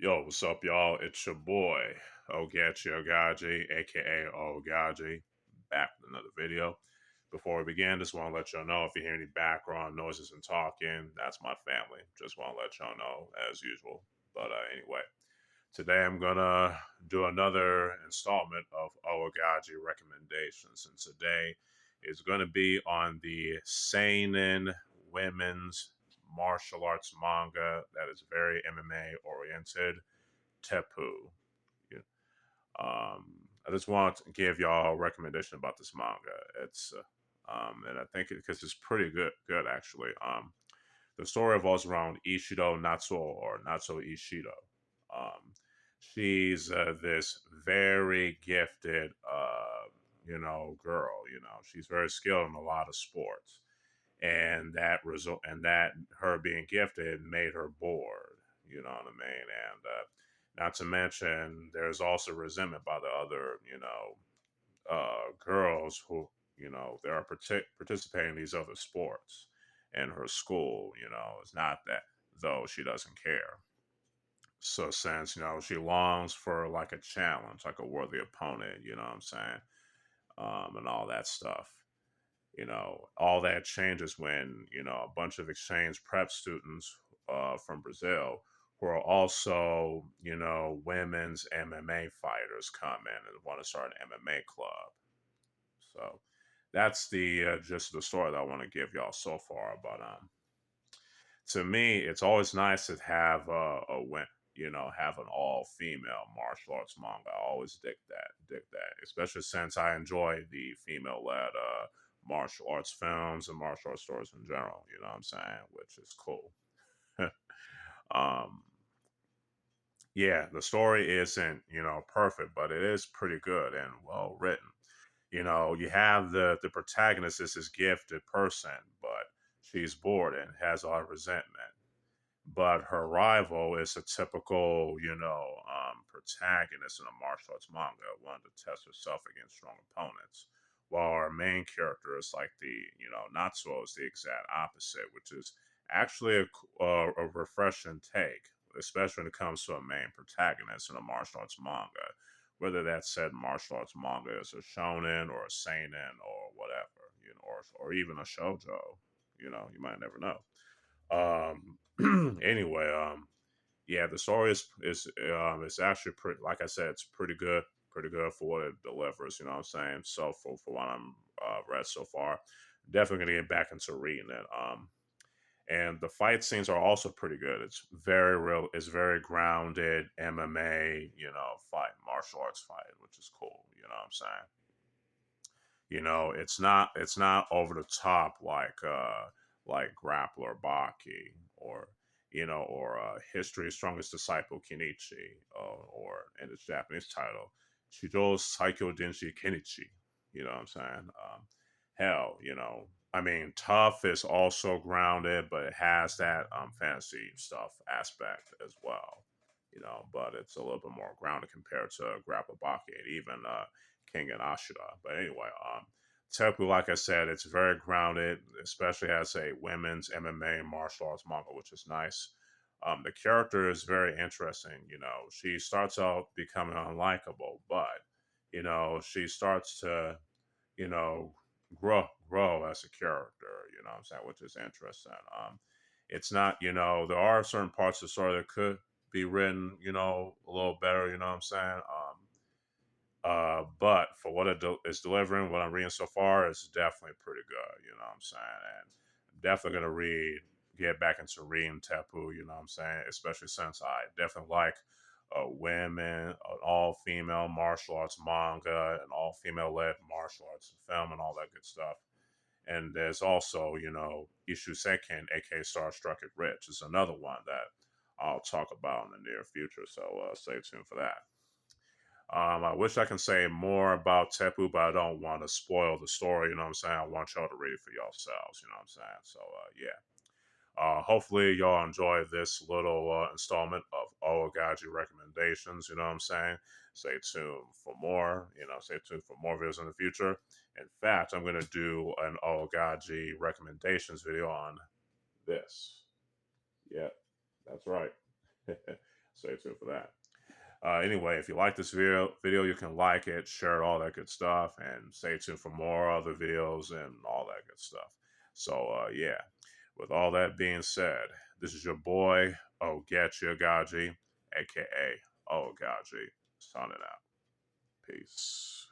Yo, what's up, y'all? It's your boy, Oaghaji, aka Oaghaji, back with another video. Before we begin, just want to let y'all know if you hear any background noises and talking, that's my family. Just want to let y'all know as usual. But anyway, today I'm gonna do another installment of Oaghaji recommendations, and today is gonna be on the Seinen women's martial arts manga that is very MMA oriented, Teppu. Yeah. I just want to give y'all a recommendation about this manga. And I think because it's pretty good actually. The story revolves around Ishido Natsuo or Natsuo Ishido. Um, she's this very gifted, girl. She's very skilled in a lot of sports, and that her being gifted made her bored. You know what I mean? And not to mention, there's also resentment by the other, girls who, they are participating in these other sports in her school. It's not that though she doesn't care. So since she longs for like a challenge, like a worthy opponent, you know what I'm saying, and all that stuff. All that changes when a bunch of exchange prep students from Brazil who are also women's MMA fighters come in and want to start an MMA club. So that's the gist of the story that I want to give y'all so far. But to me, it's always nice to have have an all female martial arts manga. I always dig that, especially since I enjoy the female led martial arts films and martial arts stories in general. You know what I'm saying? Which is cool. um, yeah, the story isn't perfect, but it is pretty good and well written. You have the protagonist is this gifted person, but she's bored and has a lot of resentment. But her rival is a typical, protagonist in a martial arts manga, one to test herself against strong opponents. While our main character is like Natsuo is the exact opposite, which is actually a refreshing take, especially when it comes to a main protagonist in a martial arts manga. Whether that said martial arts manga is a shonen or a seinen or whatever, or even a shoujo, you might never know. Anyway, yeah, the story is it's actually pretty. Like I said, it's pretty good for what it delivers. You know what I'm saying? So for what I'm read so far, definitely gonna get back into reading it. And the fight scenes are also pretty good. It's very real. It's very grounded MMA, fight martial arts fight, which is cool. You know what I'm saying? It's not over the top like Grappler Baki or History's Strongest Disciple Kenichi, or in its Japanese title, Chido Saikyo Denshi Kenichi. You know what I'm saying? Hell, I mean, tough is also grounded, but it has that fantasy stuff aspect as well. But it's a little bit more grounded compared to Grapple Baki and even King and Ashura. But anyway, Teppu, like I said, it's very grounded, especially as a women's MMA martial arts manga, which is nice. The character is very interesting. She starts out becoming unlikable, but she starts to you know grow as a character. You know what I'm saying, which is interesting. It's not there are certain parts of the story that could be written a little better. You know what I'm saying. But for what is delivering, what I'm reading so far is definitely pretty good. You know what I'm saying? And I'm definitely gonna get back into reading Teppu. You know what I'm saying? Especially since I definitely like women, an all female martial arts manga, an all female led martial arts film, and all that good stuff. And there's also, Ishu Seiken, aka Starstruck at Rich, is another one that I'll talk about in the near future. So stay tuned for that. I wish I can say more about Teppu, but I don't want to spoil the story. You know what I'm saying? I want y'all to read it for yourselves. You know what I'm saying? So, yeah. Hopefully, y'all enjoy this little installment of Oaghaji recommendations. You know what I'm saying? Stay tuned for more. Stay tuned for more videos in the future. In fact, I'm going to do an Oaghaji recommendations video on this. Yeah, that's right. Stay tuned for that. Anyway, if you like this video, you can like it, share it, all that good stuff, and stay tuned for more other videos and all that good stuff. So, yeah, with all that being said, this is your boy, Oaghaji, aka Oaghaji, signing out. Peace.